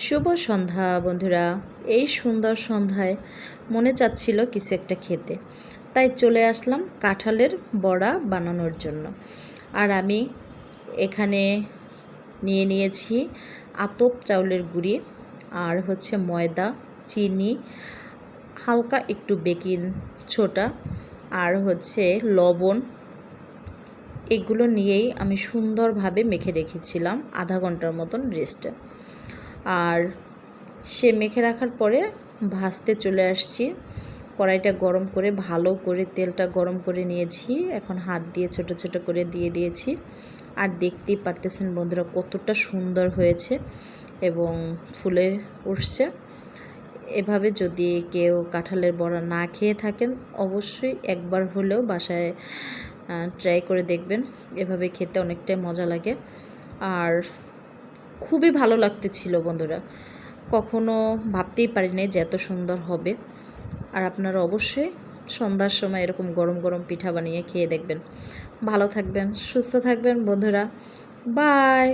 শুভ সন্ধ্যা বন্ধুরা। এই সুন্দর সন্ধ্যায় মনে চাচ্ছিল কিছু একটা খেতে, তাই চলে আসলাম কাঁঠালের বড়া বানানোর জন্য। আর আমি এখানে নিয়ে নিয়েছি আতপ চাউলের গুঁড়ি, আর হচ্ছে ময়দা, চিনি, হালকা একটু বেকিং সোডা, আর হচ্ছে লবণ। এগুলো নিয়েই আমি সুন্দরভাবে মেখে রেখেছিলাম আধা ঘন্টার মতন রেস্টে। আর সে মেখে রাখার পরে ভাজতে চলে আসছি। কড়াইটা গরম করে ভালো করে তেলটা গরম করে নিয়েছি। এখন হাত দিয়ে ছোট ছোট করে দিয়ে দিয়েছি। আর দেখতেই পারতেছেন বন্ধুরা কতটা সুন্দর হয়েছে এবং ফুলে উঠছে। এভাবে যদি কেউ কাঁঠালের বড়া না খেয়ে থাকেন, অবশ্যই একবার হলেও বাসায় ট্রাই করে দেখবেন। এভাবে খেতে অনেকটাই মজা লাগে আর খুবই ভালো লাগতেছিল বন্ধুরা। কখনো ভাবতেই পারিনি যে এত সুন্দর হবে। আর আপনারা অবশ্যই সন্ধ্যার সময় এরকম গরম গরম পিঠা বানিয়ে খেয়ে দেখবেন। ভালো থাকবেন, সুস্থ থাকবেন বন্ধুরা। বাই।